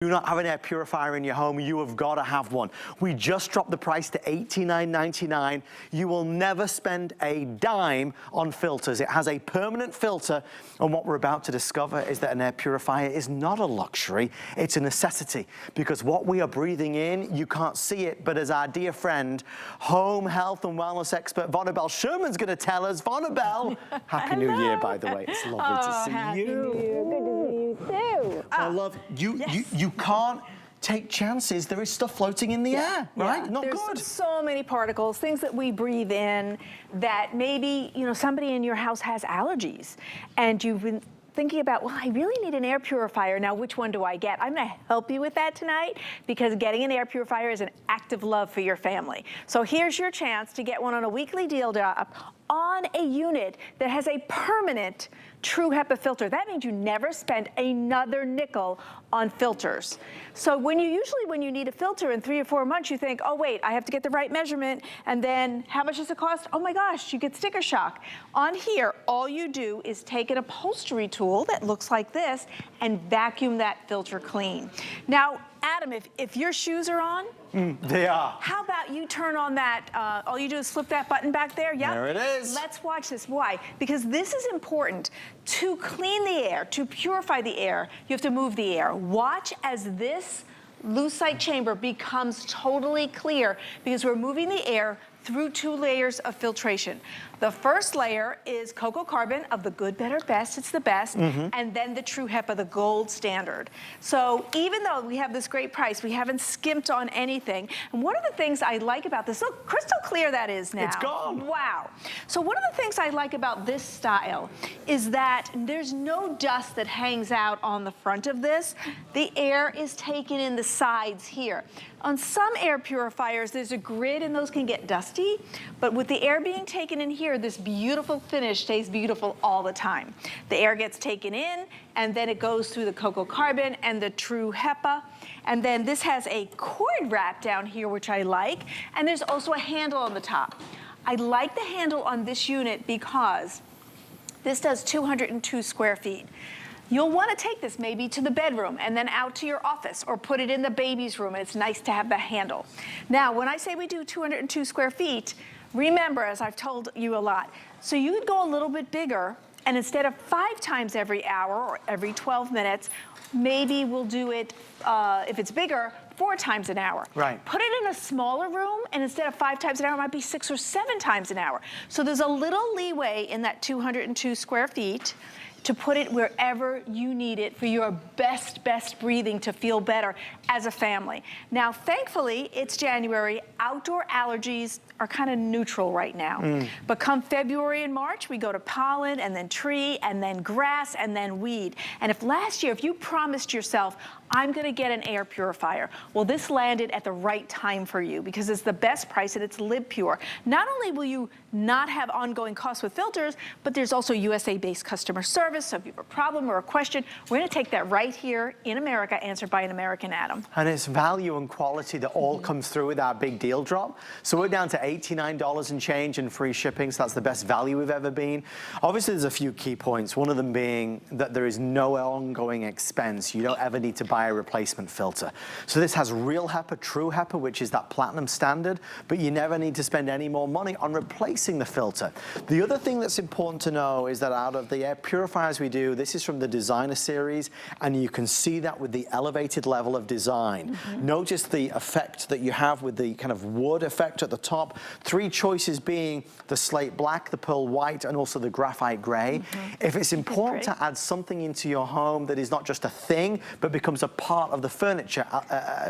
Do not have an air purifier in your home, you have got to have one. We just dropped the price to $89.99. You will never spend a dime on filters. It has a permanent filter, and what we're about to discover is that an air purifier is not a luxury, it's a necessity. Because what we are breathing in, you can't see it, but as our dear friend, home health and wellness expert Vonabelle Sherman's gonna tell us. Vonabelle, Happy New Year, by the way. It's lovely to see Happy you. New Year. Good to see you too. I love you. Yes. You can't take chances. There is stuff floating in the air, right? Yeah. Not There's good. So many particles, things that we breathe in that maybe, you know, somebody in your house has allergies and you've been thinking about, well, I really need an air purifier. Now, which one do I get? I'm gonna help you with that tonight because getting an air purifier is an act of love for your family. So here's your chance to get one on a weekly deal drop on a unit that has a permanent true HEPA filter. That means you never spend another nickel on filters. So when you need a filter in 3 or 4 months, you think, oh wait, I have to get the right measurement, and then how much does it cost? Oh my gosh, you get sticker shock. On here, all you do is take an upholstery tool that looks like this and vacuum that filter clean. Now, Adam, if your shoes are on, they are. how about you turn on that, all you do is flip that button back there, yep. There it is. Let's watch this. Why? Because this is important. To clean the air, to purify the air, you have to move the air. Watch as this lucite chamber becomes totally clear because we're moving the air through 2 layers of filtration. The first layer is cocoa carbon of the good, better, best, it's the best, and then the true HEPA, the gold standard. So even though we have this great price, we haven't skimped on anything. And one of the things I like about this, look, crystal clear that is now. It's gone. Wow. So one of the things I like about this style is that there's no dust that hangs out on the front of this. The air is taken in the sides here. On some air purifiers, there's a grid and those can get dusty, but with the air being taken in here, this beautiful finish stays beautiful all the time. The air gets taken in, and then it goes through the cocoa carbon and the true HEPA, and then this has a cord wrap down here, which I like, and there's also a handle on the top. I like the handle on this unit because this does 202 square feet. You'll want to take this maybe to the bedroom and then out to your office or put it in the baby's room, and it's nice to have the handle. Now, when I say we do 202 square feet, remember, as I've told you a lot, so you could go a little bit bigger, and instead of 5 times every hour or every 12 minutes, maybe we'll do it, if it's bigger, 4 times an hour. Right. Put it in a smaller room, and instead of 5 times an hour, it might be 6 or 7 times an hour. So there's a little leeway in that 202 square feet to put it wherever you need it for your best breathing to feel better as a family. Now, thankfully, it's January. Outdoor allergies are kind of neutral right now. But come February and March, we go to pollen, and then tree, and then grass, and then weed. And if last year, if you promised yourself, I'm gonna get an air purifier, well, this landed at the right time for you because it's the best price and it's LivePure. Not only will you not have ongoing costs with filters, but there's also USA-based customer service. So if you have a problem or a question, we're gonna take that right here in America, answered by an American Adam. And it's value and quality that all comes through with our big deal drop. So we're down to $89 and change and free shipping, so that's the best value we've ever been. Obviously, there's a few key points. One of them being that there is no ongoing expense. You don't ever need to buy a replacement filter. So this has real HEPA, true HEPA, which is that platinum standard, but you never need to spend any more money on replacing the filter. The other thing that's important to know is that out of the air purifiers we do, this is from the designer series, and you can see that with the elevated level of design. Notice the effect that you have with the kind of wood effect at the top. 3 choices being the slate black, the pearl white, and also the graphite gray. If it's important to add something into your home that is not just a thing, but becomes a part of the furniture,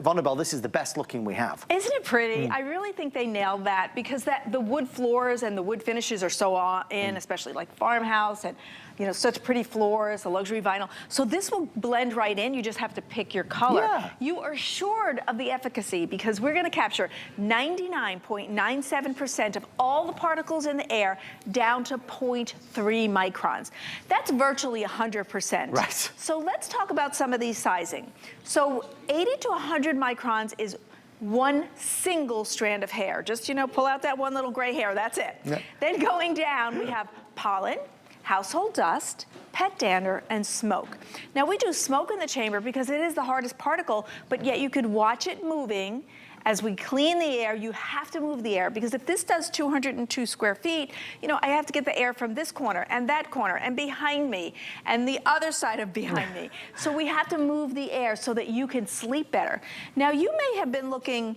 Vonabelle, this is the best looking we have. Isn't it pretty? I really think they nailed that because the wood floors and the wood finishes are so in, especially like farmhouse and you know, such pretty floors, the luxury vinyl. So this will blend right in. You just have to pick your color. Yeah. You are assured of the efficacy because we're gonna capture 99.97% of all the particles in the air down to 0.3 microns. That's virtually 100%. Right. So let's talk about some of these sizing. So 80 to 100 microns is 1 single strand of hair. Just, you know, pull out that one little gray hair, that's it. Yep. Then going down, we have pollen, household dust, pet dander, and smoke. Now we do smoke in the chamber because it is the hardest particle, but yet you could watch it moving. As we clean the air, you have to move the air, because if this does 202 square feet, you know, I have to get the air from this corner and that corner and behind me and the other side of behind me. So we have to move the air so that you can sleep better. Now you may have been looking,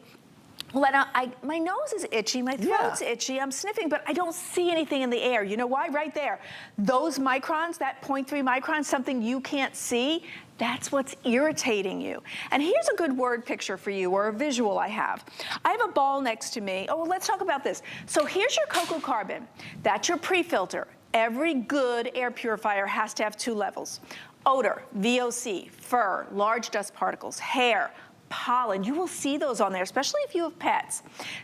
well, my nose is itchy, my throat's itchy, I'm sniffing, but I don't see anything in the air. You know why? Right there. Those microns, that 0.3 microns, something you can't see, that's what's irritating you. And here's a good word picture for you, or a visual I have. I have a ball next to me. Oh, well, let's talk about this. So here's your cocoa carbon. That's your pre-filter. Every good air purifier has to have 2 levels. Odor, VOC, fur, large dust particles, hair, pollen. You will see those on there, especially if you have pets.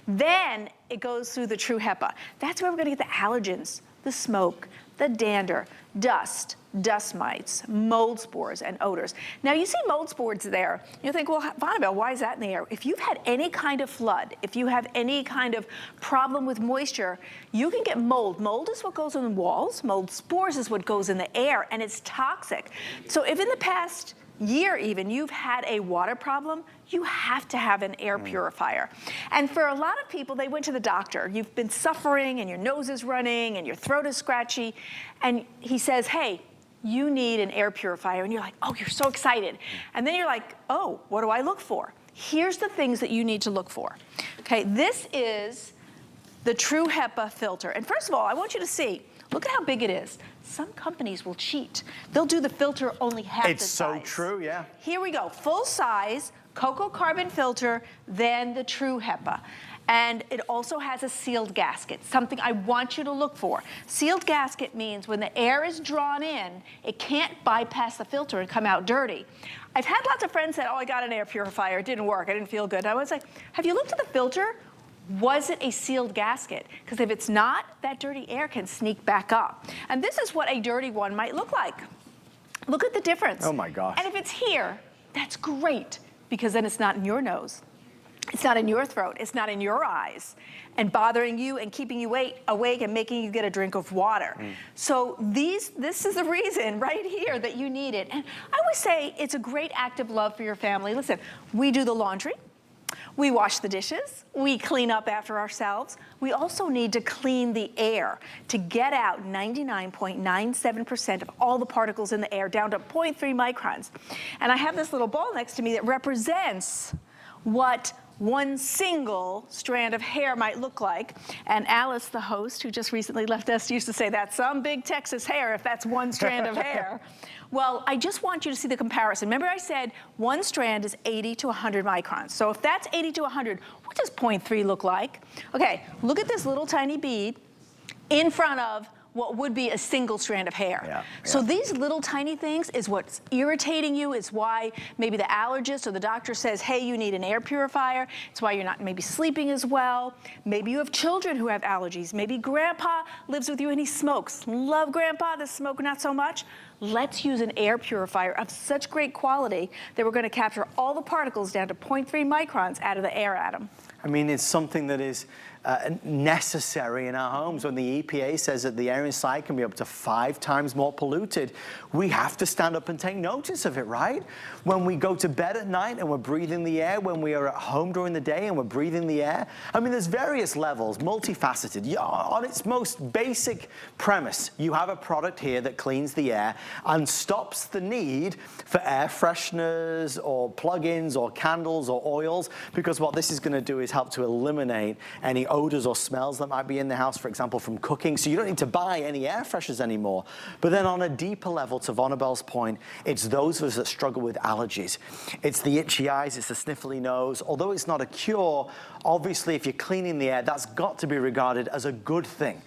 Then it goes through the true HEPA. That's where we're gonna get the allergens, the smoke, the dander, dust, dust mites, mold spores, and odors. Now you see mold spores there. You think, well, Vonabelle, why is that in the air? If you've had any kind of flood, if you have any kind of problem with moisture, you can get mold. Mold is what goes on walls. Mold spores is what goes in the air, and it's toxic. So if in the past year even you've had a water problem, you have to have an air purifier. And for a lot of people, they went to the doctor. You've been suffering and your nose is running and your throat is scratchy. And he says, hey, you need an air purifier. And you're like, oh, you're so excited. And then you're like, oh, what do I look for? Here's the things that you need to look for. Okay, this is the true HEPA filter. And first of all, I want you to see, look at how big it is. Some companies will cheat. They'll do the filter only half the size. It's so true, yeah. Here we go, full size, cocoa carbon filter, then the true HEPA. And it also has a sealed gasket, something I want you to look for. Sealed gasket means when the air is drawn in, it can't bypass the filter and come out dirty. I've had lots of friends say, oh, I got an air purifier, it didn't work, I didn't feel good. And I was like, have you looked at the filter? Was it a sealed gasket? Because if it's not, that dirty air can sneak back up. And this is what a dirty one might look like. Look at the difference. Oh my gosh. And if it's here, that's great, because then it's not in your nose. It's not in your throat, it's not in your eyes, and bothering you and keeping you awake and making you get a drink of water. So this is the reason right here that you need it. And I always say it's a great act of love for your family. Listen, we do the laundry, we wash the dishes, we clean up after ourselves. We also need to clean the air to get out 99.97% of all the particles in the air down to 0.3 microns. And I have this little ball next to me that represents what one single strand of hair might look like. And Alice, the host, who just recently left us, used to say, that's some big Texas hair if that's one strand of hair. Well, I just want you to see the comparison. Remember I said one strand is 80 to 100 microns. So if that's 80 to 100, what does 0.3 look like? Okay, look at this little tiny bead in front of what would be a single strand of hair. So these little tiny things is what's irritating you. It's why maybe the allergist or the doctor says, hey, you need an air purifier. It's why you're not maybe sleeping as well. Maybe you have children who have allergies. Maybe grandpa lives with you and he smokes. Love grandpa, the smoke not so much. Let's use an air purifier of such great quality that we're gonna capture all the particles down to 0.3 microns out of the air atom. I mean, it's something that is necessary in our homes. When the EPA says that the air inside can be up to 5 times more polluted, we have to stand up and take notice of it, right? When we go to bed at night and we're breathing the air, when we are at home during the day and we're breathing the air, I mean, there's various levels, multifaceted. On its most basic premise, you have a product here that cleans the air and stops the need for air fresheners or plug-ins or candles or oils, because what this is going to do is help to eliminate any odors or smells that might be in the house, for example, from cooking. So you don't need to buy any air fresheners anymore. But then on a deeper level, to Vonabelle's point, it's those of us that struggle with allergies. It's the itchy eyes, it's the sniffly nose. Although it's not a cure, obviously if you're cleaning the air, that's got to be regarded as a good thing.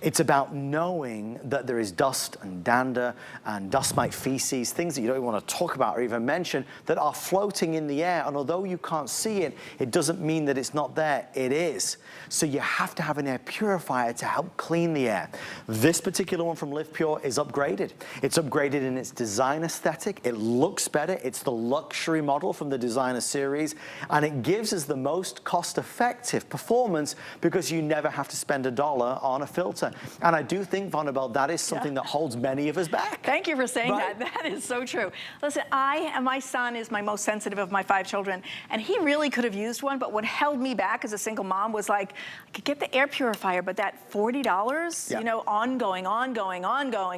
It's about knowing that there is dust and dander and dust mite feces, things that you don't even want to talk about or even mention, that are floating in the air. And although you can't see it, it doesn't mean that it's not there. It is. So you have to have an air purifier to help clean the air. This particular one from LivePure is upgraded. It's upgraded in its design aesthetic. It looks better. It's the luxury model from the designer series, and it gives us the most cost-effective performance because you never have to spend $1 on a filter. And I do think, Vonabelle, that is something that holds many of us back. Thank you for saying that. That is so true. Listen, my son is my most sensitive of my 5 children, and he really could have used one, but what held me back as a single mom was like, I could get the air purifier, but that $40, you know, ongoing,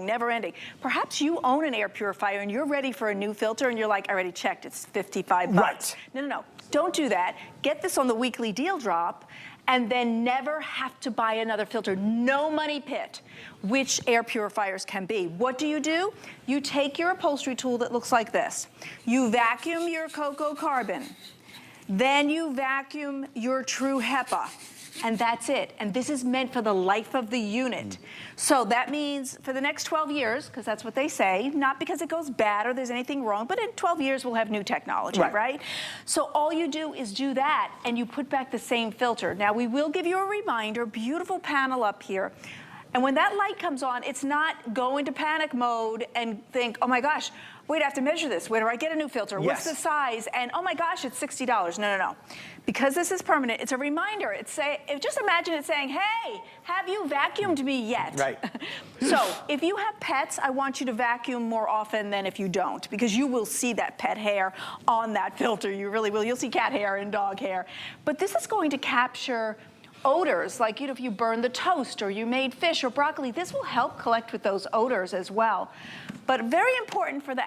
never ending. Perhaps you own an air purifier and you're ready for a new filter and you're like, I already checked, it's 55 bucks. Right. No. Don't do that. Get this on the weekly deal drop and then never have to buy another filter. No money pit, which air purifiers can be. What do? You take your upholstery tool that looks like this. You vacuum your cocoa carbon. Then you vacuum your true HEPA. And that's it. And this is meant for the life of the unit. So that means for the next 12 years, because that's what they say, not because it goes bad or there's anything wrong, but in 12 years we'll have new technology, right? So all you do is do that and you put back the same filter. Now we will give you a reminder, beautiful panel up here. And when that light comes on, it's not go into panic mode and think, oh my gosh, wait, I have to measure this. Where do I get a new filter? What's the size? And oh my gosh, it's $60. No. Because this is permanent, it's a reminder. Just imagine it saying, hey, have you vacuumed me yet? Right. So if you have pets, I want you to vacuum more often than if you don't, because you will see that pet hair on that filter. You really will. You'll see cat hair and dog hair. But this is going to capture odors, like if you burn the toast or you made fish or broccoli, this will help collect with those odors as well. But very important for the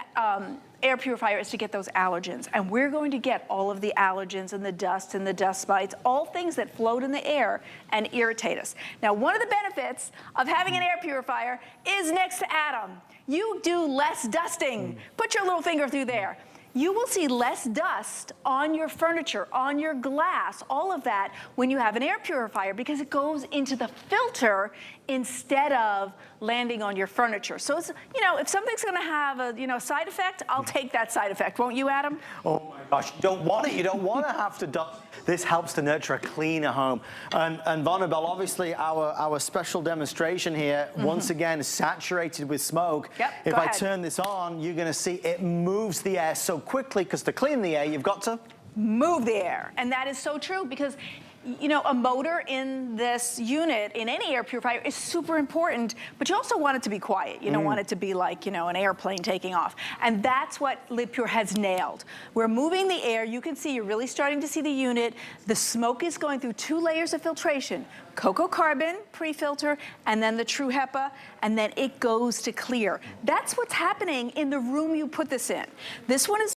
air purifier is to get those allergens, and we're going to get all of the allergens and the dust mites, all things that float in the air and irritate us. Now, one of the benefits of having an air purifier is next to Adam. You do less dusting. Put your little finger through there. You will see less dust on your furniture, on your glass, all of that when you have an air purifier, because it goes into the filter instead of landing on your furniture. So it's, if something's gonna have a, side effect, I'll take that side effect. Won't you, Adam? Oh my gosh, you don't want it. You don't want to have to dust. This helps to nurture a cleaner home. And Vonabelle, obviously our special demonstration here, once again, saturated with smoke. If I turn this on, you're gonna see it moves the air so quickly, because to clean the air, you've got to move the air. And that is so true, because a motor in this unit, in any air purifier, is super important, but you also want it to be quiet. You don't want it to be like, an airplane taking off. And that's what LivePure has nailed. We're moving the air. You can see, you're really starting to see the unit. The smoke is going through 2 layers of filtration. Cocoa carbon, pre-filter, and then the true HEPA, and then it goes to clear. That's what's happening in the room you put this in. This one is